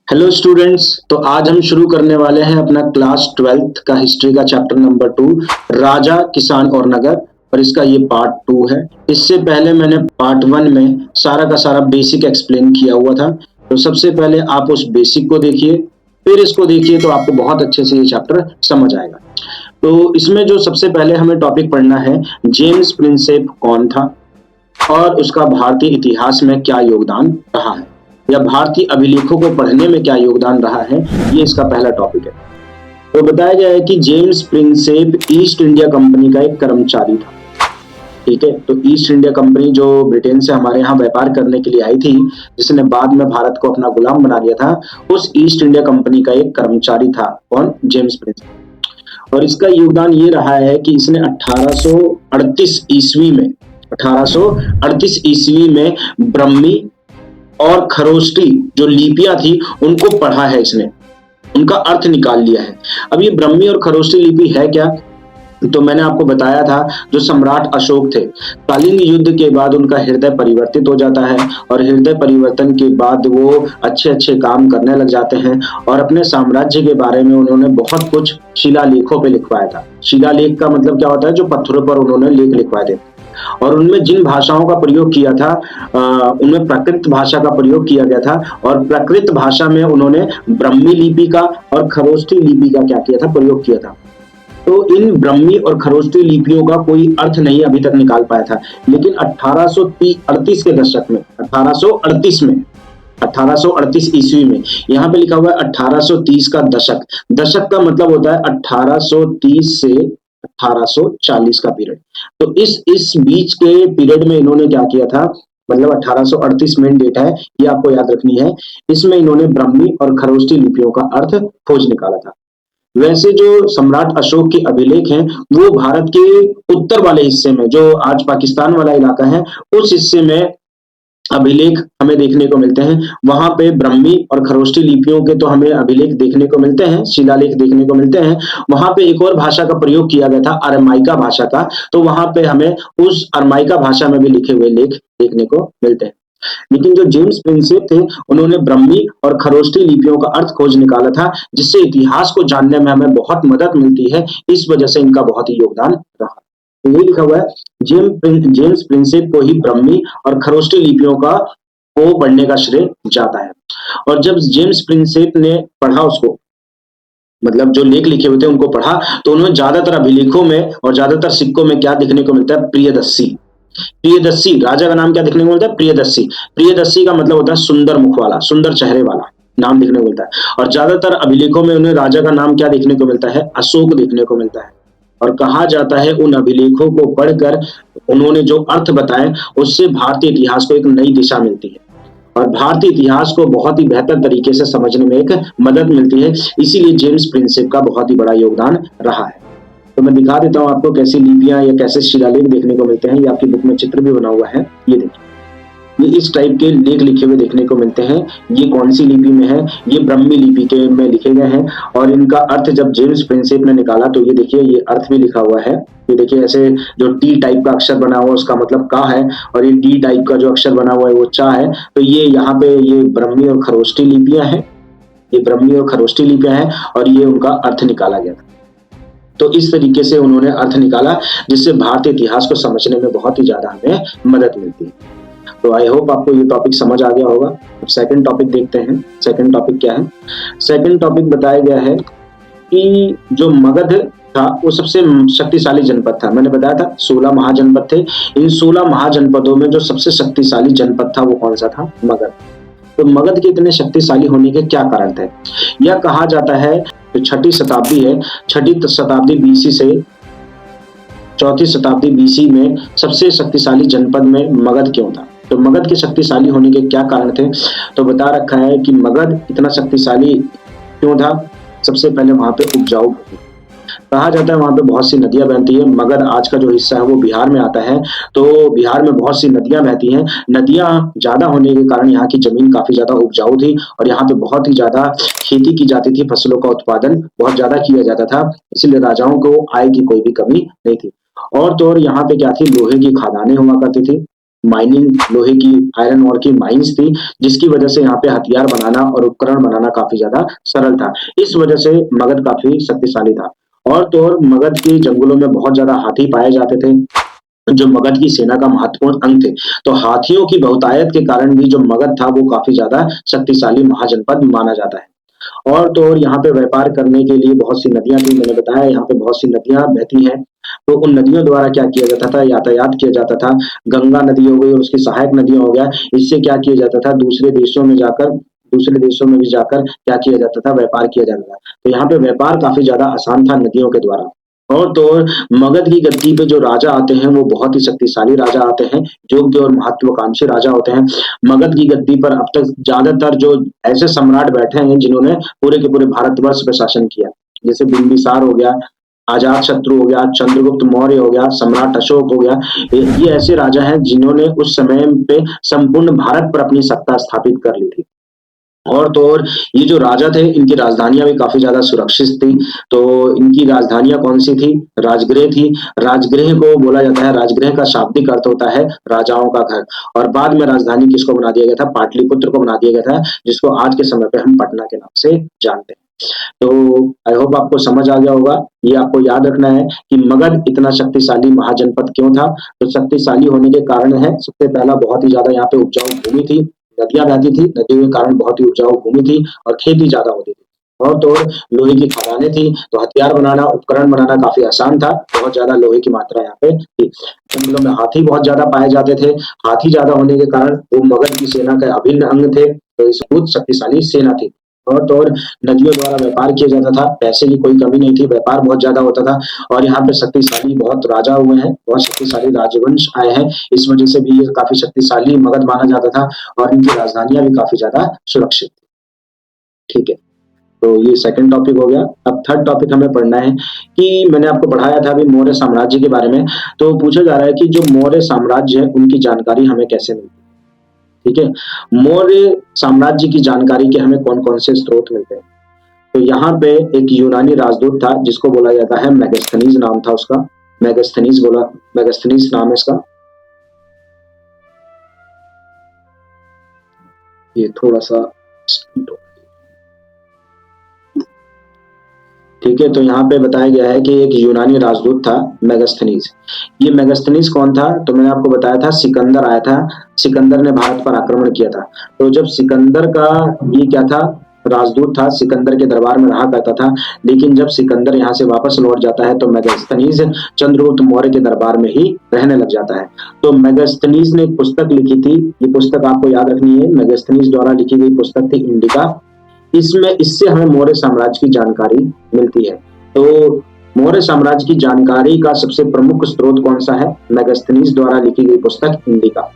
Hello students. तो आज हम शुरू करने वाले हैं अपना क्लास 12th का हिस्ट्री का चैप्टर नंबर 2, राजा, किसान और नगर। और इसका ये पार्ट 2 है। इससे पहले मैंने पार्ट 1 में सारा का सारा बेसिक एक्सप्लेन किया हुआ था। तो सबसे पहले आप उस बेसिक को देखिए, फिर इसको देखिए, तो आपको बहुत अच्छे से ये चैप्टर समझ आएगा। तो इसमें जो सबसे पहले हमें टॉपिक पढ़ना है, जेम्स प्रिंसेप कौन था और उसका भारतीय इतिहास में क्या योगदान रहा है, या भारतीय अभिलेखों को पढ़ने में क्या योगदान रहा है, ये इसका पहला टॉपिक है। तो बताया गया है कि James Prinsep east India company का एक कर्मचारी था। ठीक है, तो ईस्ट इंडिया कंपनी जो ब्रिटेन से हमारे यहाँ व्यापार करने के लिए आई थी, जिसने बाद में भारत को अपना गुलाम बना लिया था, उस ईस्ट इंडिया कंपनी का एक कर्मचारी था। कौन? James Prinsep. और इसका योगदान ये रहा है कि इसने 1838 ईस्वी में 1838 ईस्वी में ब्रह्मी और खरोष्टी जो लिपियां थी उनको पढ़ा है इसने, उनका अर्थ निकाल लिया है। अब ये ब्रह्मी और खरोष्टी लिपि है क्या? तो मैंने आपको बताया था, जो सम्राट अशोक थे, कलिंग युद्ध के बाद उनका हृदय परिवर्तित हो जाता है और हृदय परिवर्तन के बाद वो अच्छे अच्छे काम करने लग जाते हैं और अपने साम्राज्य के बारे में उन्होंने बहुत कुछ शिलालेखों पे लिखवाया था। शिलालेख का मतलब क्या होता है? जो पत्थरों पर उन्होंने लेख लिखवाए थे। और उनमें जिन भाषाओं का प्रयोग किया था, उनमें प्राकृत भाषा का प्रयोग किया गया था। और प्राकृत भाषा में उन्होंने ब्रह्मी लिपि का और खरोष्टी लिपि का क्या किया था? प्रयोग किया था। तो इन ब्रह्मी और खरोष्टी लिपियों का कोई अर्थ नहीं अभी तक निकाल पाया था, लेकिन 1838 के दशक में, 1838 में, 1838 ईस्वी में, यहाँ पे लिखा हुआ है 1830 का दशक। दशक का मतलब होता है 1830 से 1840 का पीरियड। तो इस बीच के पीरियड में इन्होंने क्या किया था? मतलब 1838 मेन डेट है, ये आपको याद रखनी है। इसमें इन्होंने ब्रह्मी और खरोष्टी लिपियों का अर्थ खोज निकाला था। वैसे जो सम्राट अशोक के अभिलेख हैं, वो भारत के उत्तर वाले हिस्से में, जो आज पाकिस्तान वाला इलाका है, उस हिस्से में अभिलेख हमें देखने को मिलते हैं। वहां पे ब्रह्मी और खरोष्टी लिपियों के तो हमें अभिलेख देखने को मिलते हैं, शिलालेख देखने को मिलते हैं। वहां पे एक और भाषा का प्रयोग किया गया था, अरमाइका भाषा का। तो वहां पे हमें उस अरमाइका भाषा में भी लिखे हुए लेख देखने को मिलते हैं। लेकिन जो जेम्स प्रिंसेप थे, उन्होंने ब्रह्मी और खरोष्टी लिपियों का अर्थ खोज निकाला था, जिससे इतिहास को जानने में हमें बहुत मदद मिलती है। इस वजह से इनका बहुत ही योगदान रहा। तो ये लिखा हुआ है, जेम्स प्रिंसेप को ही ब्रह्मी और खरोष्टी लिपियों का को पढ़ने का श्रेय जाता है। और जब जेम्स प्रिंसेप ने पढ़ा उसको, मतलब जो लेख लिखे हुए थे उनको पढ़ा, तो उन्हें ज्यादातर अभिलेखों में और ज्यादातर सिक्कों में क्या देखने को मिलता है? प्रियदर्शी। प्रियदर्शी राजा का नाम क्या देखने को मिलता है? प्रियदर्शी। प्रियदर्शी का मतलब होता है सुंदर मुख वाला, सुंदर चेहरे वाला, नाम देखने को मिलता है। और ज्यादातर अभिलेखों में उन्हें राजा का नाम क्या देखने को मिलता है? अशोक देखने को मिलता है। और कहा जाता है, उन अभिलेखों को पढ़कर उन्होंने जो अर्थ बताए, उससे भारतीय इतिहास को एक नई दिशा मिलती है और भारतीय इतिहास को बहुत ही बेहतर तरीके से समझने में एक मदद मिलती है। इसीलिए जेम्स प्रिंसेप का बहुत ही बड़ा योगदान रहा है। तो मैं दिखा देता हूँ आपको कैसी लिपियां या कैसे शिलालेख देखने को मिलते हैं। ये आपकी बुक में चित्र भी बना हुआ है, ये देखिए। ये इस टाइप के लेख लिखे हुए देखने को मिलते हैं। ये कौन सी लिपि में है? ये ब्रह्मी लिपि के में लिखे गए हैं। और इनका अर्थ जब जेम्स प्रिंसेप ने निकाला, तो ये देखिए, ये अर्थ भी लिखा हुआ है। ये देखिए, ऐसे जो टी टाइप का अक्षर बना हुआ है उसका मतलब का है, और ये डी टाइप का जो अक्षर बना हुआ है वो चा है। तो ये यहाँ पे ये ब्रह्मी और खरोष्टी लिपियां हैं, ये ब्रह्मी और खरोष्टी लिपियां हैं, और ये उनका अर्थ निकाला गया था। तो इस तरीके से उन्होंने अर्थ निकाला, जिससे भारतीय इतिहास को समझने में बहुत ही ज्यादा हमें मदद मिलती है। तो आई होप आपको ये टॉपिक समझ आ गया होगा। अब सेकंड टॉपिक देखते हैं। सेकंड टॉपिक क्या है? सेकंड टॉपिक बताया गया है कि जो मगध था वो सबसे शक्तिशाली जनपद था। मैंने बताया था 16 महाजनपद थे। इन 16 महाजनपदों में जो सबसे शक्तिशाली जनपद था वो कौन सा था? मगध। तो मगध के इतने शक्तिशाली होने के क्या कारण थे? यह कहा जाता है, जो छठी शताब्दी है, छठी शताब्दी बीसी से चौथी शताब्दी बीसी में सबसे शक्तिशाली जनपद में मगध क्यों था? तो मगध के शक्तिशाली होने के क्या कारण थे? तो बता रखा है कि मगध इतना शक्तिशाली क्यों था। सबसे पहले वहां पे उपजाऊ भूमि। कहा जाता है वहां पे बहुत सी नदियां बहती है। मगध आज का जो हिस्सा है वो बिहार में आता है। तो बिहार में बहुत सी नदियां बहती हैं। नदियां ज्यादा होने के कारण यहाँ की जमीन काफी ज्यादा उपजाऊ थी और यहाँ पे बहुत ही ज्यादा खेती की जाती थी। फसलों का उत्पादन बहुत ज्यादा किया जाता था, इसलिए राजाओं को आय की कोई भी कमी नहीं थी। और तो और यहाँ पे क्या थी? लोहे की खदानें हुआ करती थी। माइनिंग, लोहे की, आयरन ओर की माइंस थी, जिसकी वजह से यहाँ पे हथियार बनाना और उपकरण बनाना काफी ज्यादा सरल था। इस वजह से मगध काफी शक्तिशाली था। और तो और मगध के जंगलों में बहुत ज्यादा हाथी पाए जाते थे, जो मगध की सेना का महत्वपूर्ण अंग थे। तो हाथियों की बहुतायत के कारण भी जो मगध था वो काफी ज्यादा शक्तिशाली महाजनपद माना जाता है। और तो और यहाँ पे व्यापार करने के लिए बहुत सी नदियां थी, मैंने बताया यहाँ पे बहुत सी नदियां बहती हैं। तो उन नदियों द्वारा क्या किया जाता था, यातायात किया जाता था। गंगा नदी हो गई और उसकी सहायक नदियां हो गया, इससे क्या किया जाता था, दूसरे देशों में भी जाकर क्या किया जाता था, व्यापार किया जाता था। तो यहाँ पे व्यापार काफी ज्यादा आसान था नदियों के द्वारा। और तो और मगध की गद्दी पे जो राजा आते हैं वो बहुत ही शक्तिशाली राजा आते हैं, योग्य और महत्वाकांक्षी राजा होते हैं। मगध की गद्दी पर अब तक ज्यादातर जो ऐसे सम्राट बैठे हैं जिन्होंने पूरे के पूरे भारतवर्ष पे शासन किया, जैसे बिंबिसार हो गया, अजात शत्रु हो गया, चंद्रगुप्त मौर्य हो गया, सम्राट अशोक हो गया। ये ऐसे राजा हैं जिन्होंने उस समय पे संपूर्ण भारत पर अपनी सत्ता स्थापित कर ली थी। और तो और ये जो राजा थे इनकी राजधानियां भी काफी ज्यादा सुरक्षित थी। तो इनकी राजधानियां कौन सी थी, राजगृह थी। राजगृह को बोला जाता है, राजगृह का शाब्दिक अर्थ होता है राजाओं का घर। और बाद में राजधानी किसको बना दिया गया था, पाटलिपुत्र को बना दिया गया था, जिसको आज के समय पे हम पटना के नाम से जानते हैं। तो आई होप आपको समझ आ गया होगा। ये आपको याद रखना है कि मगध इतना शक्तिशाली महाजनपद क्यों था। तो शक्तिशाली होने के कारण है, सबसे पहला बहुत ही ज्यादा यहाँ पे उपजाऊ भूमि थी, नदियां बहती थी, नदियों के कारण बहुत ही उपजाऊ भूमि थी और खेती ज्यादा होती थी। और तो और लोहे की खदानें थी, तो हथियार बनाना, उपकरण बनाना काफी आसान था। बहुत ज्यादा लोहे की मात्रा यहाँ पे थी। जंगलों में हाथी बहुत ज्यादा पाए जाते थे। हाथी ज्यादा होने के कारण वो मगध की सेना का अभिन्न अंग थे, तो इस बहुत शक्तिशाली सेना थी। और तो और नदियों द्वारा व्यापार किया जाता था, पैसे की कोई कमी नहीं थी, व्यापार बहुत ज्यादा होता था। और यहाँ पे शक्तिशाली बहुत राजा हुए हैं, बहुत शक्तिशाली राजवंश आए हैं, इस वजह से भी ये काफी शक्तिशाली मगध माना जाता था। और इनकी राजधानियां भी काफी ज्यादा सुरक्षित थी। ठीक है, तो ये सेकंड टॉपिक हो गया। अब थर्ड टॉपिक हमें पढ़ना है कि मैंने आपको पढ़ाया था अभी मौर्य साम्राज्य के बारे में। तो पूछा जा रहा है कि जो मौर्य साम्राज्य है उनकी जानकारी हमें कैसे मिलती है। ठीक है, मौर्य साम्राज्य की जानकारी के हमें कौन कौन से स्रोत मिलते हैं। तो यहाँ पे एक यूनानी राजदूत था जिसको बोला जाता है मेगास्थनीज, नाम था उसका, मेगास्थनीज नाम है इसका। ये थोड़ा सा ठीक है, तो यहाँ पे बताया गया है कि एक यूनानी राजदूत था मेगास्थनीज। ये मेगास्थनीज कौन था, तो मैंने आपको बताया था सिकंदर आया था, सिकंदर ने भारत पर आक्रमण किया था। तो जब सिकंदर का ये क्या था, राजदूत था, सिकंदर के दरबार में रहा करता था। लेकिन जब सिकंदर यहाँ से वापस लौट जाता है तो मेगास्थनीज चंद्रगुप्त मौर्य के दरबार में ही रहने लग जाता है। तो मेगास्थनीज ने एक पुस्तक लिखी थी, ये पुस्तक आपको याद रखनी है, मेगास्थनीज द्वारा लिखी गई पुस्तक थी इंडिका। इससे हमें मौर्य साम्राज्य की जानकारी मिलती है। तो मौर्य साम्राज्य की जानकारी का सबसे प्रमुख स्रोत कौन सा है, मेगास्थनीज द्वारा लिखी गई पुस्तक इंडिका।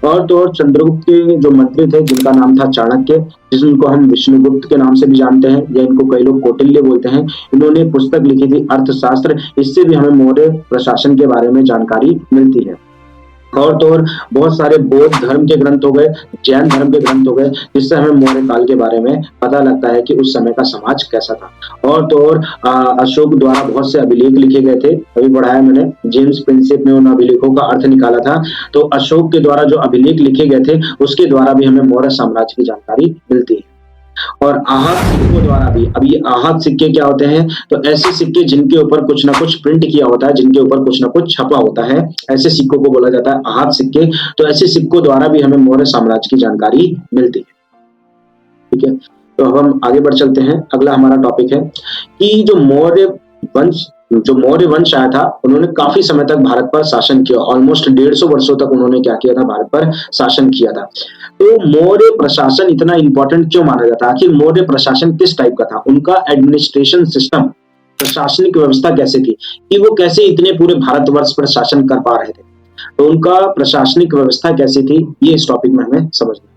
और तो और चंद्रगुप्त के जो मंत्री थे जिनका नाम था चाणक्य, जिनको हम विष्णुगुप्त के नाम से भी जानते हैं, या इनको कई लोग कौटिल्य बोलते हैं, इन्होंने पुस्तक लिखी थी अर्थशास्त्र। इससे भी हमें मौर्य प्रशासन के बारे में जानकारी मिलती है। और तो और बहुत सारे बौद्ध धर्म के ग्रंथ हो गए, जैन धर्म के ग्रंथ हो गए, जिससे हमें मौर्य काल के बारे में पता लगता है कि उस समय का समाज कैसा था। और तो और अशोक द्वारा बहुत से अभिलेख लिखे गए थे, अभी पढ़ाया मैंने, जेम्स प्रिंसेप ने उन अभिलेखों का अर्थ निकाला था। तो अशोक के द्वारा जो अभिलेख लिखे गए थे उसके द्वारा भी हमें मौर्य साम्राज्य की जानकारी मिलती है। और आहत सिक्कों द्वारा भी, अब ये आहत सिक्के क्या होते हैं, तो ऐसे सिक्के जिनके ऊपर कुछ ना कुछ प्रिंट किया होता है, जिनके ऊपर कुछ ना कुछ छपा होता है, ऐसे सिक्कों को बोला जाता है आहत सिक्के। तो ऐसे सिक्कों द्वारा भी हमें मौर्य साम्राज्य की जानकारी मिलती है। ठीक है, तो अब हम आगे बढ़ चलते हैं। अगला हमारा टॉपिक है कि जो मौर्य वंश आया था उन्होंने काफी समय तक भारत पर शासन किया, ऑलमोस्ट 150 वर्षों तक उन्होंने क्या किया था, भारत पर शासन किया था। तो मौर्य प्रशासन इतना इंपॉर्टेंट क्यों माना जाता है, आखिर मौर्य प्रशासन किस टाइप का था, उनका एडमिनिस्ट्रेशन सिस्टम, प्रशासनिक व्यवस्था कैसे थी, कि वो कैसे इतने पूरे भारतवर्ष पर शासन कर पा रहे थे, तो उनका प्रशासनिक व्यवस्था कैसी थी, ये इस टॉपिक में हमें समझना है।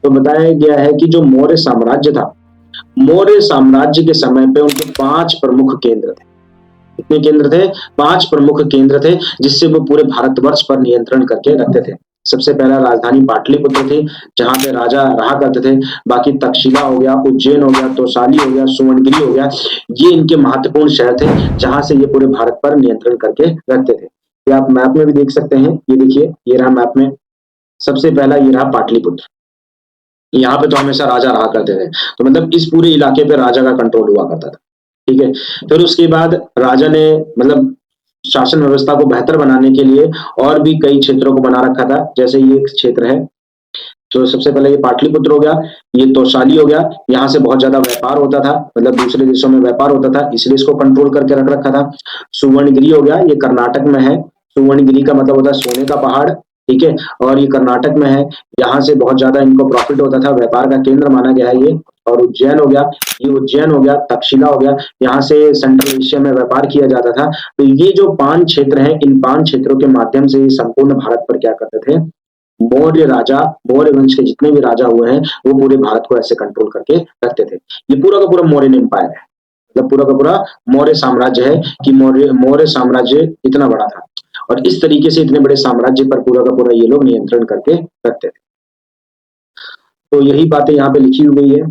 तो बताया गया है कि जो मौर्य साम्राज्य था, मौर्य साम्राज्य के समय पे उनके 5 प्रमुख केंद्र थे। कितने केंद्र थे, 5 प्रमुख केंद्र थे, जिससे वो पूरे भारतवर्ष पर नियंत्रण करके रखते थे। सबसे पहला राजधानी पाटलिपुत्र थी, जहां पे राजा रहा करते थे। बाकी तक्षशिला हो गया, उज्जैन हो गया, तौसाली हो गया, सुवर्णगिरी हो गया, ये इनके महत्वपूर्ण शहर थे, जहां से ये पूरे भारत पर नियंत्रण करके रखते थे। ये आप मैप में भी देख सकते हैं। ये देखिए, ये रहा मैप में, सबसे पहला ये रहा पाटलिपुत्र। यहाँ पे तो हमेशा राजा रहा करते थे, तो मतलब इस पूरे इलाके पे राजा का कंट्रोल हुआ करता था। ठीक है, फिर उसके बाद राजा ने मतलब शासन व्यवस्था को बेहतर बनाने के लिए और भी कई क्षेत्रों को बना रखा था। जैसे ये एक क्षेत्र है, तो सबसे पहले ये पाटलिपुत्र हो गया, ये तौशाली हो गया। यहाँ से बहुत ज्यादा व्यापार होता था, मतलब दूसरे देशों में व्यापार होता था, इसलिए इसको कंट्रोल करके रख रखा था। सुवर्णगिरी हो गया, ये कर्नाटक में है। सुवर्णगिरी का मतलब होता है सोने का पहाड़। ठीक है, और ये कर्नाटक में है। यहाँ से बहुत ज्यादा इनको प्रॉफिट होता था, व्यापार का केंद्र माना गया है ये। और उज्जैन हो गया, ये उज्जैन हो गया, तक्षशिला हो गया, यहाँ से सेंट्रल एशिया में व्यापार किया जाता था। तो ये जो 5 क्षेत्र हैं, इन 5 क्षेत्रों के माध्यम से ये संपूर्ण भारत पर क्या करते थे, मौर्य राजा, मौर्य वंश के जितने भी राजा हुए हैं, वो पूरे भारत को ऐसे कंट्रोल करके रखते थे। ये पूरा का पूरा मौर्यन एम्पायर है, मतलब पूरा का पूरा मौर्य साम्राज्य है कि मौर्य मौर्य साम्राज्य इतना बड़ा था। और इस तरीके से इतने बड़े साम्राज्य पर पूरा का पूरा ये लोग नियंत्रण करके रखते थे। तो यही बातें यहाँ पे लिखी हुई है।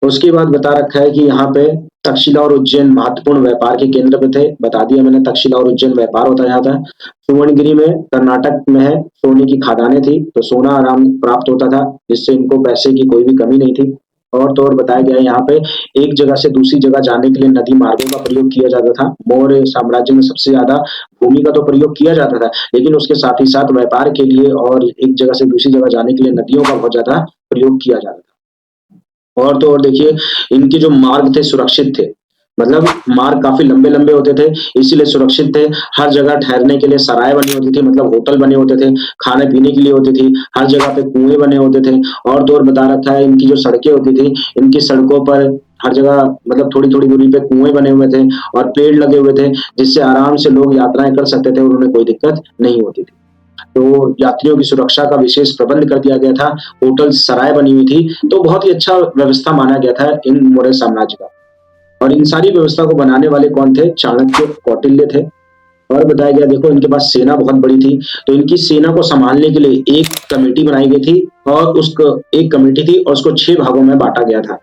उसके बाद बता रखा है कि यहाँ पे तक्षशिला और उज्जैन महत्वपूर्ण व्यापार के केंद्र पे थे। बता दिया मैंने, तक्षशिला और उज्जैन व्यापार होता यहाँ था। सुवर्णगिरी में, कर्नाटक में है, सोने की खदानें थी, तो सोना आराम प्राप्त होता था, जिससे इनको पैसे की कोई भी कमी नहीं थी। और तो और बताया गया है यहाँ पे एक जगह से दूसरी जगह जाने के लिए नदी मार्गों का प्रयोग किया जाता था। मौर्य साम्राज्य में सबसे ज्यादा भूमि का तो प्रयोग किया जाता था, लेकिन उसके साथ ही साथ व्यापार के लिए और एक जगह से दूसरी जगह जाने के लिए नदियों का बहुत ज्यादा प्रयोग किया जाता था। और तो और देखिए, इनके जो मार्ग थे सुरक्षित थे, मतलब मार्ग काफी लंबे लंबे होते थे, इसीलिए सुरक्षित थे। हर जगह ठहरने के लिए सराय बनी होती थी, मतलब होटल बने होते थे, खाने पीने के लिए होती थी, हर जगह पे कुएं बने होते थे। और तो और बता रखा है इनकी जो सड़कें होती थी, इनकी सड़कों पर हर जगह मतलब थोड़ी थोड़ी दूरी पे कुएं बने हुए थे और पेड़ लगे हुए थे, जिससे आराम से लोग यात्राएं कर सकते थे और उन्हें कोई दिक्कत नहीं होती थी। तो यात्रियों की सुरक्षा का विशेष प्रबंध कर दिया गया था, होटल सराय बनी हुई थी, तो बहुत ही अच्छा व्यवस्था माना गया था इन मौर्य साम्राज्य का। और इन सारी व्यवस्था को बनाने वाले कौन थे, चाणक्य, कौटिल्य थे। और बताया गया, देखो इनके पास सेना बहुत बड़ी थी, तो इनकी सेना को संभालने के लिए एक कमेटी बनाई गई थी, और उसको एक कमेटी थी और उसको 6 भागों में बांटा गया था।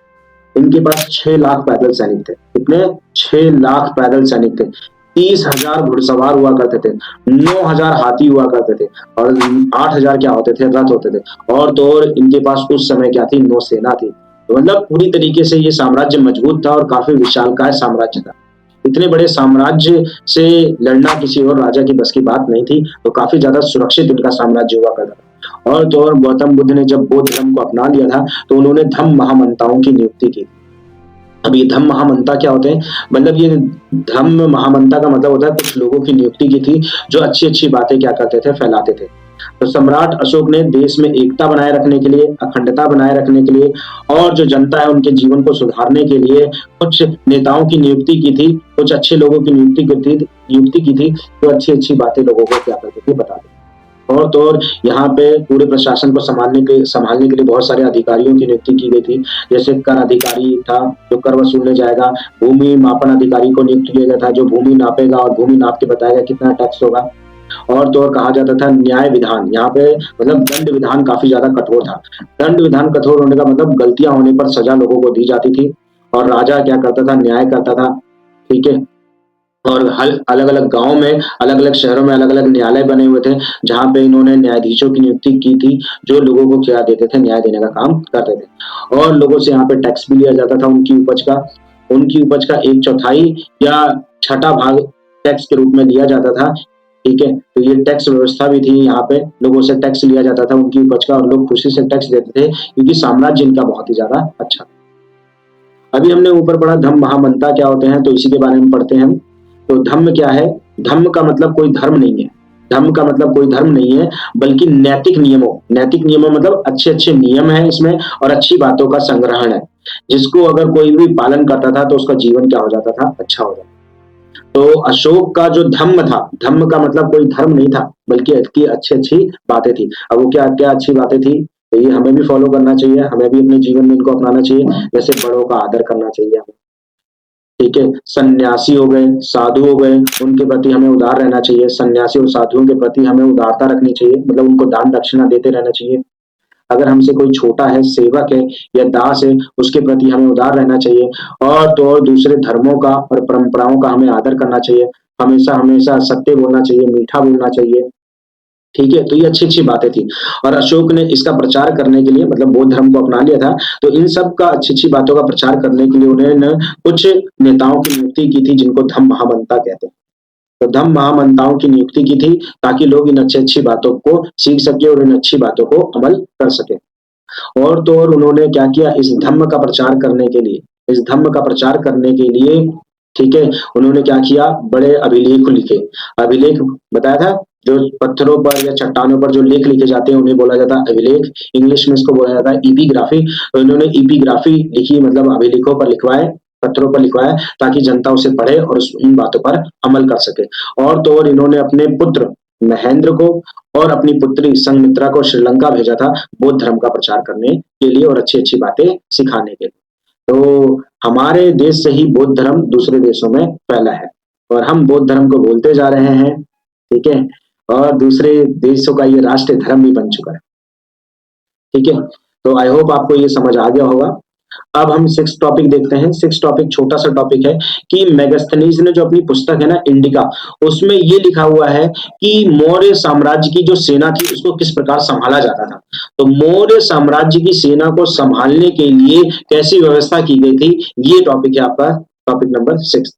इनके पास 6 लाख पैदल सैनिक थे। कितने? 6 लाख पैदल सैनिक थे। 30,000 घुड़सवार हुआ करते थे, 9,000 हाथी हुआ करते थे, और 8,000 क्या होते थे, रथ होते थे। और तो और इनके पास उस समय क्या थी, नौसेना थी। तो मतलब पूरी तरीके से ये साम्राज्य मजबूत था और काफी विशालकाय साम्राज्य था। इतने बड़े साम्राज्य से लड़ना किसी और राजा की बस की बात नहीं थी, तो काफी ज्यादा सुरक्षित इनका साम्राज्य हुआ करता था। और तो और गौतम बुद्ध ने जब बौद्ध धर्म को अपना लिया था, तो उन्होंने धम्म महामंताओं की नियुक्ति की। अब ये धम्म महामंता क्या होते हैं, मतलब ये धम्म महामंता का मतलब होता है कुछ लोगों की नियुक्ति की थी जो अच्छी अच्छी बातें क्या करते थे, फैलाते थे। तो सम्राट अशोक ने देश में एकता बनाए रखने के लिए, अखंडता बनाए रखने के लिए, और जो जनता है उनके जीवन को सुधारने के लिए कुछ नेताओं की नियुक्ति की थी, कुछ अच्छे लोगों की नियुक्ति की थी, जो अच्छी अच्छी बातें लोगों को क्या करते थे, बताते थे। और तो और यहाँ पे पूरे प्रशासन को संभालने के लिए बहुत सारे अधिकारियों की नियुक्ति की गई थी। जैसे कर अधिकारी था, जो कर वसूलने जाएगा। भूमि मापन अधिकारी को नियुक्त किया गया था, जो भूमि नापेगा और भूमि नाप के बताएगा कितना टैक्स होगा। और तो और कहा जाता था न्याय विधान, यहाँ पे मतलब दंड विधान काफी ज्यादा कठोर था। दंड विधान कठोर होने का मतलब गलतियां होने पर सजा लोगों को दी जाती थी, और राजा क्या करता था, न्याय करता था। ठीक है, और अलग अलग गांव में, अलग अलग शहरों में अलग अलग न्यायालय बने हुए थे, जहां पे इन्होंने न्यायाधीशों की नियुक्ति की थी, जो लोगों को क्या देते थे, न्याय देने का काम करते थे। और लोगों से यहाँ पे टैक्स भी लिया जाता था, उनकी उपज का 1/4 या छठा भाग टैक्स के रूप में लिया जाता था। ठीक है, तो ये टैक्स व्यवस्था भी थी, यहाँ पे लोगों से टैक्स लिया जाता था उनकी उपज का, और लोग खुशी से टैक्स देते थे, क्योंकि साम्राज्य इनका बहुत ही ज्यादा अच्छा। अभी हमने ऊपर पढ़ा धम्म महामंता क्या होते हैं, तो इसी के बारे में पढ़ते हैं हम। तो धम्म क्या है? धम्म का मतलब कोई धर्म नहीं है। धम्म का मतलब कोई धर्म नहीं है, बल्कि नैतिक नियमों मतलब अच्छे अच्छे नियम है इसमें, और अच्छी बातों का संग्रहण है, जिसको अगर कोई भी पालन करता था तो उसका जीवन क्या हो जाता था, अच्छा हो जाता था। तो अशोक का जो धम्म था, धम्म का मतलब कोई धर्म नहीं था, बल्कि अच्छी अच्छी बातें थी। अब वो क्या क्या अच्छी बातें थी, तो ये हमें भी फॉलो करना चाहिए, हमें भी अपने जीवन में इनको अपनाना चाहिए। जैसे बड़ों का आदर करना चाहिए हमें। ठीक है, सन्यासी हो गए, साधु हो गए, उनके प्रति हमें उदार रहना चाहिए। सन्यासी और साधुओं के प्रति हमें उदारता रखनी चाहिए, मतलब उनको दान दक्षिणा देते रहना चाहिए। अगर हमसे कोई छोटा है, सेवक है या दास है, उसके प्रति हमें उदार रहना चाहिए। और तो और दूसरे धर्मों का और परंपराओं का हमें आदर करना चाहिए। हमेशा हमेशा सत्य बोलना चाहिए, मीठा बोलना चाहिए। ठीक है, तो ये अच्छी अच्छी बातें थी और अशोक ने इसका प्रचार करने के लिए मतलब बौद्ध धर्म को अपना लिया था। तो इन सब का अच्छी अच्छी बातों का प्रचार करने के लिए उन्होंने कुछ नेताओं की नियुक्ति की थी जिनको धम्म महामंता कहते हैं। तो धम्म महामंताओं की नियुक्ति की थी ताकि लोग इन अच्छी अच्छी बातों को सीख सके और इन अच्छी बातों को अमल कर सके। और तो और उन्होंने क्या किया, इस धम्म का प्रचार करने के लिए, इस धम्म का प्रचार करने के लिए, ठीक है, उन्होंने क्या किया, बड़े अभिलेख लिखे। अभिलेख बताया था, जो पत्थरों पर या चट्टानों पर जो लेख लिखे जाते हैं उन्हें बोला जाता है अभिलेख। इंग्लिश में इसको बोला जाता है ईपीग्राफी। तो इन्होंने ईपीग्राफी लिखी, मतलब अभिलेखों पर लिखवाए, पत्थरों पर लिखवाया ताकि जनता उसे पढ़े और उन बातों पर अमल कर सके। और तो और इन्होंने अपने पुत्र महेंद्र को और अपनी पुत्री संघमित्रा को श्रीलंका भेजा था बौद्ध धर्म का प्रचार करने के लिए और अच्छी अच्छी बातें सिखाने के लिए। तो हमारे देश से ही बौद्ध धर्म दूसरे देशों में फैला है और हम बौद्ध धर्म को बोलते जा रहे हैं, ठीक है, और दूसरे देशों का ये राष्ट्रीय धर्म भी बन चुका है। ठीक है, तो आई होप आपको ये समझ आ गया होगा। अब हम सिक्स टॉपिक देखते हैं। सिक्स टॉपिक छोटा सा टॉपिक है कि मेगास्थनीज ने जो अपनी पुस्तक है ना इंडिका, उसमें ये लिखा हुआ है कि मौर्य साम्राज्य की जो सेना थी उसको किस प्रकार संभाला जाता था। तो मौर्य साम्राज्य की सेना को संभालने के लिए कैसी व्यवस्था की गई थी, ये टॉपिक है आपका टॉपिक नंबर 6।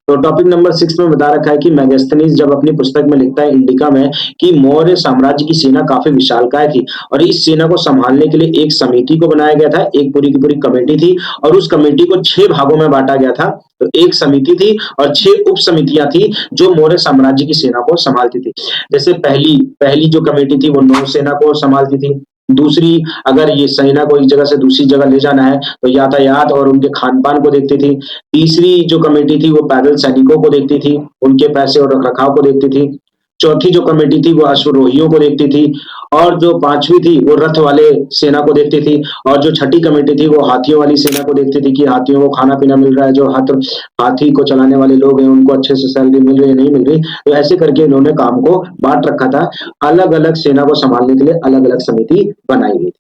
तो टॉपिक नंबर 6 में बता रखा है कि मेगास्थनीज जब अपनी पुस्तक में लिखता है इंडिका में कि मौर्य साम्राज्य की सेना काफी विशालकाय थी और इस सेना को संभालने के लिए एक समिति को बनाया गया था, एक पूरी की पूरी कमेटी थी और उस कमेटी को 6 भागों में बांटा गया था। तो एक समिति थी और 6 उप समितियां थी जो मौर्य साम्राज्य की सेना को संभालती थी। जैसे पहली जो कमेटी थी वो नौसेना को संभालती थी। दूसरी, अगर ये सेना को एक जगह से दूसरी जगह ले जाना है तो यातायात और उनके खान पान को देखती थी। तीसरी जो कमेटी थी वो पैदल सैनिकों को देखती थी, उनके पैसे और रखरखाव को देखती थी। चौथी जो कमेटी थी वो अश्वरोहियों को देखती थी और जो पांचवी थी वो रथ वाले सेना को देखती थी और जो छठी कमेटी थी वो हाथियों वाली सेना को देखती थी कि हाथियों को खाना पीना मिल रहा है, जो हाथी को चलाने वाले लोग हैं उनको अच्छे से सैलरी मिल रही है नहीं मिल रही। तो ऐसे करके इन्होंने काम को बांट रखा था। अलग अलग सेना को संभालने के लिए अलग अलग समिति बनाई गई थी।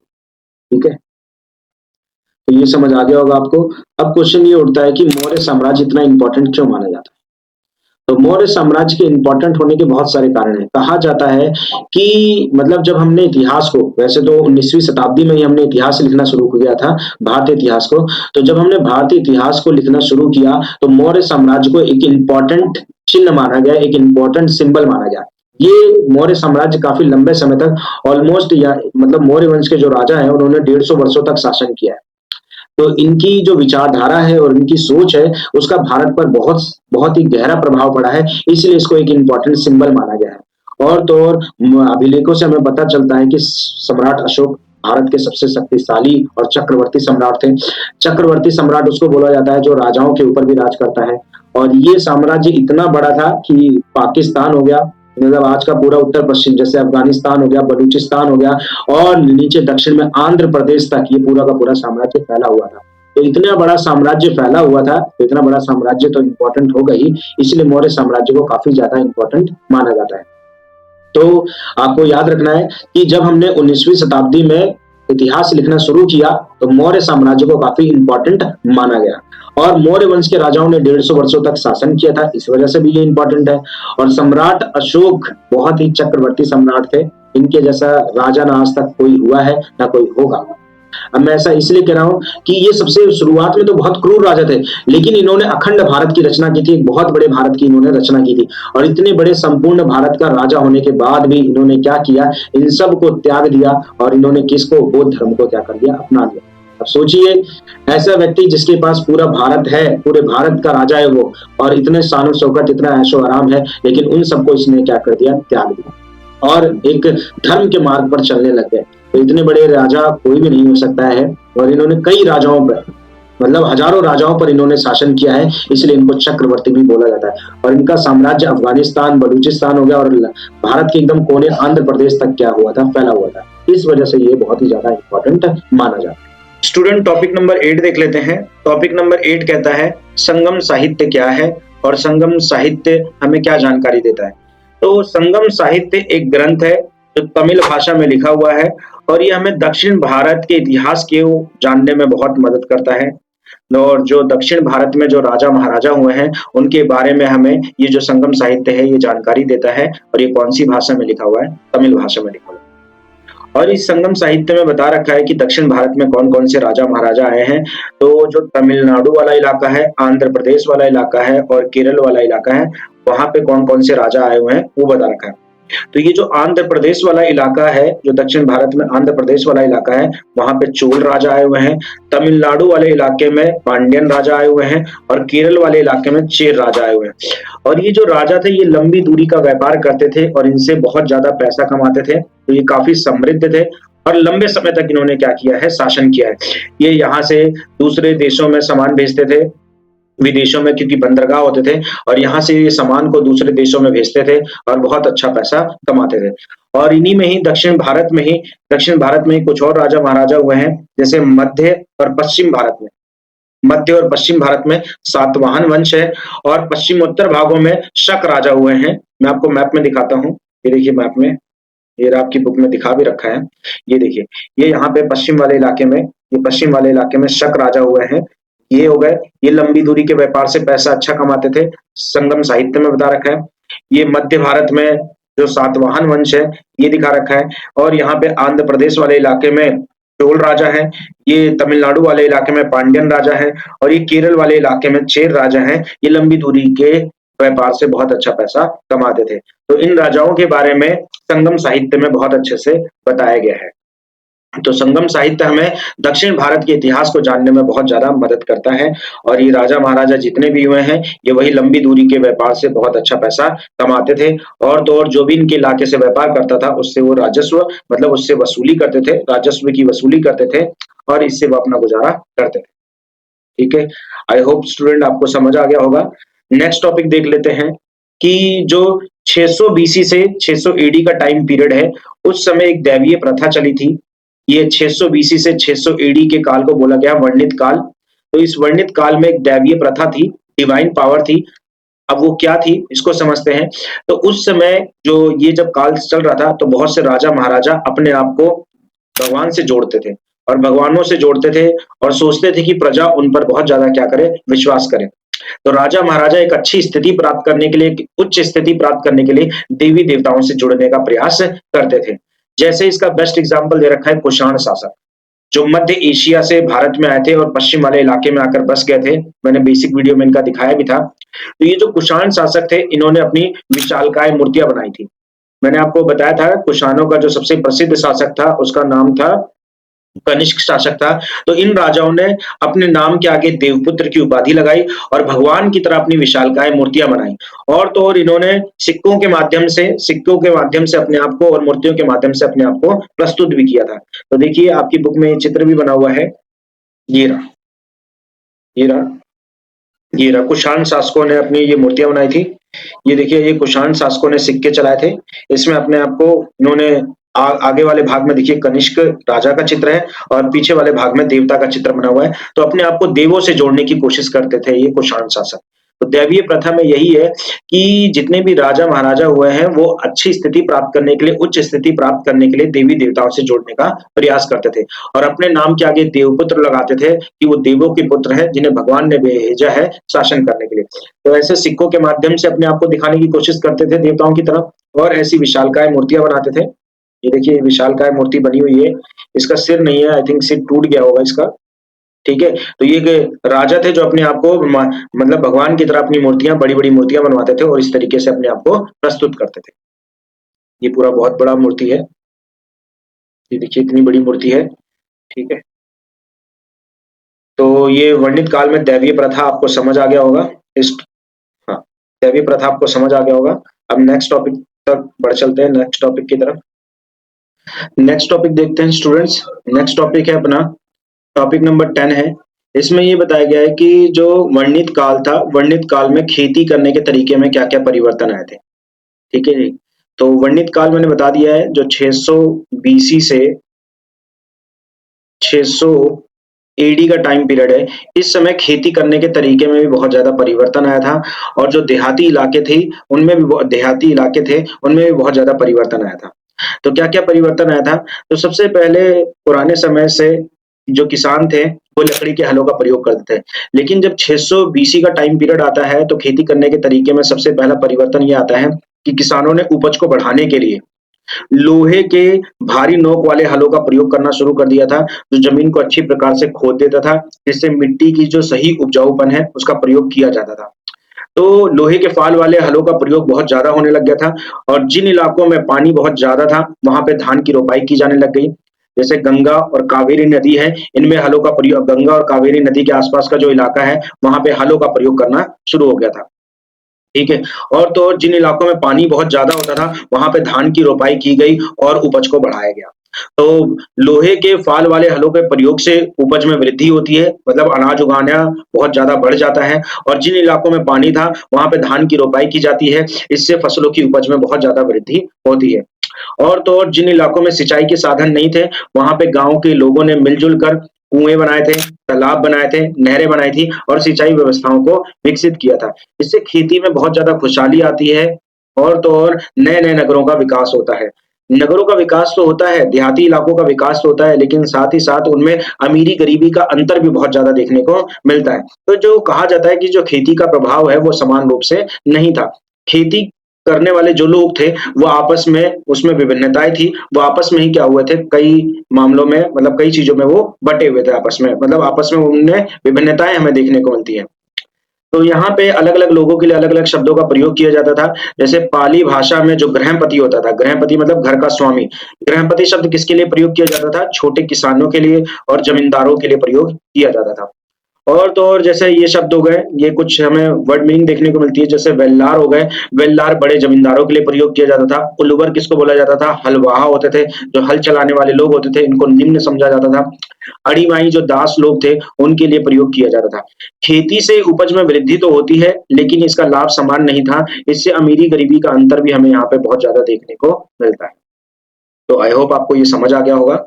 ठीक है, तो ये समझ आ गया होगा आपको। अब क्वेश्चन ये उठता है कि मौर्य साम्राज्य इतना इंपॉर्टेंट क्यों माना जाता है। तो मौर्य साम्राज्य के इंपॉर्टेंट होने के बहुत सारे कारण हैं। कहा जाता है कि मतलब जब हमने इतिहास को, वैसे तो 19वीं शताब्दी में ही हमने इतिहास लिखना शुरू किया था, भारतीय इतिहास को, तो जब हमने भारतीय इतिहास को लिखना शुरू किया तो मौर्य साम्राज्य को एक इंपॉर्टेंट चिन्ह माना गया, एक इंपॉर्टेंट सिंबल माना गया। ये मौर्य साम्राज्य काफी लंबे समय तक ऑलमोस्ट, या मतलब मौर्य वंश के जो राजा हैं उन्होंने 150 वर्षों तक शासन किया है। तो इनकी जो विचारधारा है और इनकी सोच है उसका भारत पर बहुत बहुत ही गहरा प्रभाव पड़ा है, इसलिए इसको एक इंपॉर्टेंट सिंबल माना गया है। और तो और अभिलेखों से हमें पता चलता है कि सम्राट अशोक भारत के सबसे शक्तिशाली और चक्रवर्ती सम्राट थे। चक्रवर्ती सम्राट उसको बोला जाता है जो राजाओं के ऊपर भी राज करता है। और ये साम्राज्य इतना बड़ा था कि पाकिस्तान हो गया, मतलब आज का पूरा उत्तर पश्चिम, जैसे अफगानिस्तान हो गया, बलूचिस्तान हो गया और नीचे दक्षिण में आंध्र प्रदेश तक ये पूरा का पूरा साम्राज्य फैला हुआ था। तो इतना बड़ा साम्राज्य फैला हुआ था, तो इतना बड़ा साम्राज्य तो इम्पोर्टेंट होगा ही, इसलिए मौर्य साम्राज्य को काफी ज्यादा इम्पोर्टेंट माना जाता है। तो आपको याद रखना है कि जब हमने 19वीं शताब्दी में इतिहास लिखना शुरू किया तो मौर्य साम्राज्य को काफी इंपॉर्टेंट माना गया और मौर्य वंश के राजाओं ने 150 वर्षों तक शासन किया था, इस वजह से भी ये इंपॉर्टेंट है। और सम्राट अशोक बहुत ही चक्रवर्ती सम्राट थे, इनके जैसा राजा ना आज तक कोई हुआ है ना कोई होगा। अब मैं ऐसा इसलिए कह रहा हूं कि ये सबसे शुरुआत में तो बहुत क्रूर राजा थे, लेकिन इन्होंने अखंड भारत की रचना की थी, एक बहुत बड़े भारत की इन्होंने रचना की थी। और इतने बड़े संपूर्ण भारत का राजा होने के बाद भी इन्होंने क्या किया, इन सब को त्याग दिया और इन्होंने किसको, बौद्ध धर्म को क्या कर दिया, अपना लिया। अब सोचिए, ऐसा व्यक्ति जिसके पास पूरा भारत है, पूरे भारत का राजा है वो, और इतने शान शौकत, इतना ऐशो आराम है, लेकिन उन सबको इसने क्या कर दिया, त्याग दिया और एक धर्म के मार्ग पर चलने लग गए। तो इतने बड़े राजा कोई भी नहीं हो सकता है और इन्होंने कई राजाओं पर, मतलब हजारों राजाओं पर इन्होंने शासन किया है, इसलिए इनको चक्रवर्ती भी बोला जाता है। और इनका साम्राज्य अफगानिस्तान, बलूचिस्तान हो गया और भारत के एकदम कोने आंध्र प्रदेश तक क्या हुआ था, फैला हुआ था। इस वजह से ये बहुत ही ज्यादा इंपॉर्टेंट माना जाता है। स्टूडेंट, टॉपिक नंबर 8 देख लेते हैं। टॉपिक नंबर 8 कहता है संगम साहित्य क्या है और संगम साहित्य हमें क्या जानकारी देता है। तो संगम साहित्य एक ग्रंथ है जो तमिल भाषा में लिखा हुआ है और ये हमें दक्षिण भारत के इतिहास को जानने में बहुत मदद करता है। और जो दक्षिण भारत में जो राजा महाराजा हुए हैं उनके बारे में हमें ये जो संगम साहित्य है ये जानकारी देता है। और ये कौन सी भाषा में लिखा हुआ है? तमिल भाषा में लिखा हुआ है। और इस संगम साहित्य में बता रखा है कि दक्षिण भारत में कौन कौन से राजा महाराजा आए हैं। तो जो तमिलनाडु वाला इलाका है, आंध्र प्रदेश वाला इलाका है और केरल वाला इलाका है, वहां पे कौन कौन से राजा आए हुए हैं वो बता रखा है। तो ये जो आंध्र प्रदेश वाला इलाका है, जो दक्षिण भारत में आंध्र प्रदेश वाला इलाका है, वहां पे चोल राजा आए हुए हैं। तमिलनाडु वाले इलाके में पांड्यन राजा आए हुए हैं और केरल वाले इलाके में चेर राजा आए हुए हैं। और ये जो राजा थे ये लंबी दूरी का व्यापार करते थे और इनसे बहुत ज्यादा पैसा कमाते थे। तो ये काफी समृद्ध थे और लंबे समय तक इन्होंने क्या किया है? शासन किया है। ये यहाँ से दूसरे देशों में सामान भेजते थे, विदेशों में, क्योंकि बंदरगाह होते थे और यहाँ से ये सामान को दूसरे देशों में भेजते थे और बहुत अच्छा पैसा कमाते थे। और इन्हीं में ही दक्षिण भारत में ही कुछ और राजा महाराजा हुए हैं, जैसे मध्य और पश्चिम भारत में सातवाहन वंश है और पश्चिम उत्तर भागों में शक राजा हुए हैं। मैं आपको मैप में दिखाता हूँ। ये देखिए मैप में, ये आपकी बुक में दिखा भी रखा है। ये देखिए, ये यहाँ पे पश्चिम वाले इलाके में शक राजा हुए हैं। ये हो गए, ये लंबी दूरी के व्यापार से पैसा अच्छा कमाते थे, संगम साहित्य में बता रखा है। ये मध्य भारत में जो सातवाहन वंश है ये दिखा रखा है। और यहाँ पे आंध्र प्रदेश वाले इलाके में चोल राजा है, ये तमिलनाडु वाले इलाके में पांड्यन राजा है और ये केरल वाले इलाके में चेर राजा है। ये लंबी दूरी के व्यापार से बहुत अच्छा पैसा कमाते थे। तो इन राजाओं के बारे में संगम साहित्य में बहुत अच्छे से बताया गया है। तो संगम साहित्य हमें दक्षिण भारत के इतिहास को जानने में बहुत ज्यादा मदद करता है। और ये राजा महाराजा जितने भी हुए हैं ये वही लंबी दूरी के व्यापार से बहुत अच्छा पैसा कमाते थे। और तो और जो भी इनके इलाके से व्यापार करता था उससे वो राजस्व मतलब उससे वसूली करते थे, राजस्व की वसूली करते थे और इससे वो अपना गुजारा करते थे। ठीक है, आई होप स्टूडेंट आपको समझ आ गया होगा। नेक्स्ट टॉपिक देख लेते हैं कि जो 600 बीसी से 600 एडी का टाइम पीरियड है, उस समय एक दैवीय प्रथा चली थी। ये 600 बीसी से 600 एडी के काल को बोला गया वर्णित काल। तो इस वर्णित काल में एक दैवीय प्रथा थी, डिवाइन पावर थी। अब वो क्या थी इसको समझते हैं। तो उस समय जो ये जब काल चल रहा था तो बहुत से राजा महाराजा अपने आप को भगवान से जोड़ते थे और भगवानों से जोड़ते थे और सोचते थे कि प्रजा उन पर बहुत ज्यादा क्या करे? विश्वास करे। तो राजा महाराजा एक अच्छी स्थिति प्राप्त करने के लिए, उच्च स्थिति प्राप्त करने के लिए देवी देवताओं से जुड़ने का प्रयास करते थे। जैसे इसका बेस्ट एग्जाम्पल दे रखा है कुषाण शासक, जो मध्य एशिया से भारत में आए थे और पश्चिम वाले इलाके में आकर बस गए थे। मैंने बेसिक वीडियो में इनका दिखाया भी था। तो ये जो कुषाण शासक थे इन्होंने अपनी विशालकाय मूर्तियां बनाई थी। मैंने आपको बताया था कुषाणों का जो सबसे प्रसिद्ध शासक था उसका नाम था कनिष्क शासक था। तो इन राजाओं ने अपने नाम के आगे देवपुत्र की उपाधि लगाई और भगवान की तरह अपनी विशालकाय मूर्तियां बनाई। और तो और इन्होंने सिक्कों के माध्यम से अपने आप को और मूर्तियों के माध्यम से अपने आप को प्रस्तुत भी किया था। तो देखिए आपकी बुक में ये चित्र भी बना हुआ है। ये रहा, ये रहा, ये रहा। कुषाण शासकों ने अपनी ये मूर्तियां बनाई थी। ये देखिए, ये कुषाण शासकों ने सिक्के चलाए थे। इसमें अपने आप को इन्होंने आगे वाले भाग में देखिए कनिष्क राजा का चित्र है और पीछे वाले भाग में देवता का चित्र बना हुआ है। तो अपने आप को देवों से जोड़ने की कोशिश करते थे ये कुषाण शासक। तो दैवीय प्रथा में यही है कि जितने भी राजा महाराजा हुए हैं वो अच्छी स्थिति प्राप्त करने के लिए, उच्च स्थिति प्राप्त करने के लिए देवी देवताओं से जोड़ने का प्रयास करते थे और अपने नाम के आगे देवपुत्र लगाते थे कि वो देवों के पुत्र हैं जिन्हें भगवान ने भेजा है शासन करने के लिए। तो ऐसे सिक्कों के माध्यम से अपने आप को दिखाने की कोशिश करते थे देवताओं की तरफ और ऐसी विशालकाय मूर्तियां बनाते थे। ये देखिए विशालकाय मूर्ति बनी हुई है। इसका सिर नहीं है, आई थिंक सिर टूट गया होगा इसका। ठीक है, तो ये राजा थे जो अपने आप को मतलब भगवान की तरह अपनी मूर्तियां, बड़ी बड़ी मूर्तियां बनवाते थे और इस तरीके से अपने आप को प्रस्तुत करते थे। ये पूरा बहुत बड़ा मूर्ति है, ये देखिए इतनी बड़ी मूर्ति है। ठीक है, तो ये वर्णित काल में दैवीय प्रथा आपको समझ आ गया होगा। हाँ, दैवीय प्रथा आपको समझ आ गया होगा। अब नेक्स्ट टॉपिक तक बढ़ चलते हैं, नेक्स्ट टॉपिक की तरफ। नेक्स्ट टॉपिक देखते हैं स्टूडेंट्स। नेक्स्ट टॉपिक है अपना टॉपिक नंबर 10 है। इसमें ये बताया गया है कि जो वर्णित काल था, वर्णित काल में खेती करने के तरीके में क्या क्या परिवर्तन आए थे। ठीक है जी, तो वर्णित काल मैंने बता दिया है जो 600 बीसी से 600 एडी का टाइम पीरियड है। इस समय खेती करने के तरीके में भी बहुत ज्यादा परिवर्तन आया था और जो देहाती इलाके थे उनमें भी बहुत ज्यादा परिवर्तन आया था। तो क्या क्या परिवर्तन आया था? तो सबसे पहले पुराने समय से जो किसान थे वो लकड़ी के हलों का प्रयोग करते थे। लेकिन जब 600 बीसी का टाइम पीरियड आता है तो खेती करने के तरीके में सबसे पहला परिवर्तन ये आता है कि किसानों ने उपज को बढ़ाने के लिए लोहे के भारी नोक वाले हलों का प्रयोग करना शुरू कर दिया था, जो जमीन को अच्छी प्रकार से खोद देता था, जिससे मिट्टी की जो सही उपजाऊपन है उसका प्रयोग किया जाता था। तो लोहे के फाल वाले हलों का प्रयोग बहुत ज़्यादा होने लग गया था और जिन इलाकों में पानी बहुत ज़्यादा था, वहाँ पे धान की रोपाई की जाने लग गई। जैसे गंगा और कावेरी नदी है, इनमें हलों का प्रयोग गंगा और कावेरी नदी के आसपास का जो इलाका है, वहाँ पे हलों का प्रयोग करना शुरू हो गया था। ठीक है। और तो और जिन इलाकों में पानी बहुत ज़्यादा होता था, वहाँ पे धान की रोपाई की गई और उपज को बढ़ाया गया। तो लोहे के फाल वाले हलों के प्रयोग से उपज में वृद्धि होती है, मतलब अनाज उगाना बहुत ज़्यादा बढ़ जाता है और जिन इलाकों में पानी था, वहाँ पे धान की रोपाई की जाती है, इससे फसलों की उपज में बहुत ज़्यादा वृद्धि होती है। और तो और जिन इलाकों में सिंचाई के साधन नहीं थे, वहाँ पे गाँव के लोगों ने मिल-जुल कर कुएँ बनाए थे, तालाब बनाए थे, नहरें बनाई थी और सिंचाई व्यवस्थाओं को विकसित किया था। इससे खेती में बहुत ज़्यादा खुशहाली आती है और तो और नए-नए नगरों का विकास होता है। नगरों का विकास तो होता है, देहाती इलाकों का विकास तो होता है, लेकिन साथ ही साथ उनमें अमीरी-गरीबी का अंतर भी बहुत ज़्यादा देखने को मिलता है। तो जो कहा जाता है कि जो खेती का प्रभाव है, वो समान रूप से नहीं था। खेती करने वाले जो लोग थे, वो आपस में उसमें विभिन्नताएँ थी, वो आपस में ही क्या हुए थे, कई मामलों में मतलब कई चीज़ों में वो बँटे हुए थे आपस में, मतलब आपस में उनमें विभिन्नताएँ हमें देखने को मिलती हैं। तो यहाँ पे अलग-अलग लोगों के लिए अलग-अलग शब्दों का प्रयोग किया जाता था। जैसे पाली भाषा में जो गृहपति होता था, गृहपति मतलब घर का स्वामी। गृहपति शब्द किसके लिए प्रयोग किया जाता था? छोटे किसानों के लिए और जमींदारों के लिए प्रयोग किया जाता था। और तो और जैसे ये शब्द हो गए, ये कुछ हमें वर्ड मीनिंग देखने को मिलती है, जैसे वेल्लार हो गए, वेल्लार बड़े जमींदारों के लिए प्रयोग किया जाता था। उलूबर किसको बोला जाता था? हलवाहा होते थे, जो हल चलाने वाले लोग होते थे, इनको निम्न समझा जाता था। अड़ी-माई जो दास लोग थे, उनके लिए प्रयोग किया जाता था। खेती से उपज में वृद्धि तो होती है, लेकिन इसका लाभ समान नहीं था। इससे अमीरी-गरीबी का अंतर भी हमें यहाँ पे बहुत ज़्यादा देखने को मिलता है। तो आई होप आपको ये समझ आ गया होगा।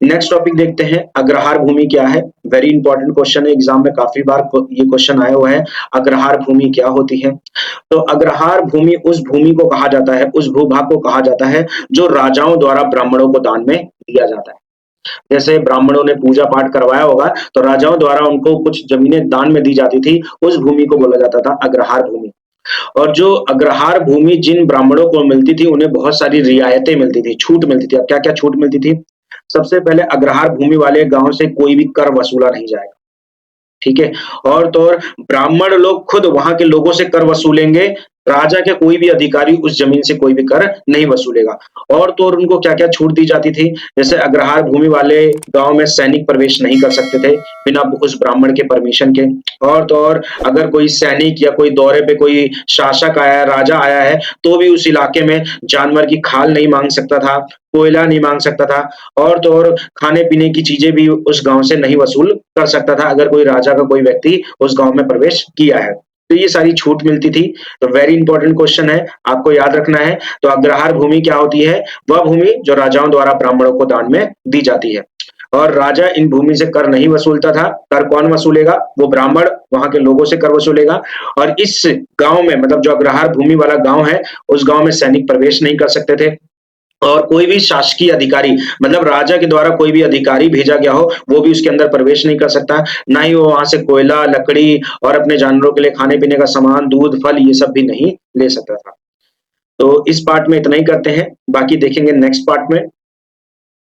नेक्स्ट टॉपिक देखते हैं, अग्रहार भूमि क्या है? वेरी इंपॉर्टेंट क्वेश्चन है, एग्जाम में काफी बार ये क्वेश्चन आया हुआ है। अग्रहार भूमि क्या होती है? तो अग्रहार भूमि उस भूमि को कहा जाता है, उस भूभाग को कहा जाता है जो राजाओं द्वारा ब्राह्मणों को दान में दिया जाता है। जैसे ब्राह्मणों ने पूजा पाठ करवाया होगा, तो राजाओं द्वारा उनको कुछ जमीनें दान में दी जाती थी, उस भूमि को बोला जाता था अग्रहार भूमि। और जो अग्रहार भूमि जिन ब्राह्मणों को मिलती थी, उन्हें बहुत सारी रियायतें मिलती थी, छूट मिलती थी। अब क्या-क्या छूट मिलती थी? सबसे पहले अग्रहार भूमि वाले गाँव से कोई भी कर वसूला नहीं जाएगा, ठीक है? और तो और ब्राह्मण लोग खुद वहाँ के लोगों से कर वसूलेंगे, राजा के कोई भी अधिकारी उस ज़मीन से कोई भी कर नहीं वसूलेगा। और तो और उनको क्या-क्या छूट दी जाती थी, जैसे अग्रहार भूमि वाले गाँव में सैनिक प्रवेश नहीं कर सकते थे, बिना उस ब्राह्मण के परमिशन के। और तो और अगर कोई सैनिक या कोई दौरे पे कोई शासक आया है, राजा आया है, तो भी उस इलाके में जानवर की खाल नहीं माँग सकता था, कोयला नहीं माँग सकता था और तो और खाने-पीने की चीज़ें भी उस गाँव से नहीं वसूल कर सकता था, अगर कोई राजा का कोई व्यक्ति उस गाँव में प्रवेश किया है। तो ये सारी छूट मिलती थी। तो वेरी इंपॉर्टेंट क्वेश्चन है, आपको याद रखना है। तो अग्रहार भूमि क्या होती है? वह भूमि जो राजाओं द्वारा ब्राह्मणों को दान में दी जाती है। और राजा इन भूमि से कर नहीं वसूलता था। कर कौन वसूलेगा? वो ब्राह्मण वहाँ के लोगों से कर वसूलेगा और इस गाँव में मतलब जो अग्रहार भूमि वाला गाँव है, उस गाँव में सैनिक प्रवेश नहीं कर सकते थे। और कोई भी शासकीय अधिकारी मतलब राजा के द्वारा कोई भी अधिकारी भेजा गया हो, वो भी उसके अंदर प्रवेश नहीं कर सकता। ना ही वो वहाँ से कोयला, लकड़ी और अपने जानवरों के लिए खाने-पीने का सामान, दूध, फल ये सब भी नहीं ले सकता था। तो इस पार्ट में इतना ही करते हैं, बाकी देखेंगे नेक्स्ट पार्ट में।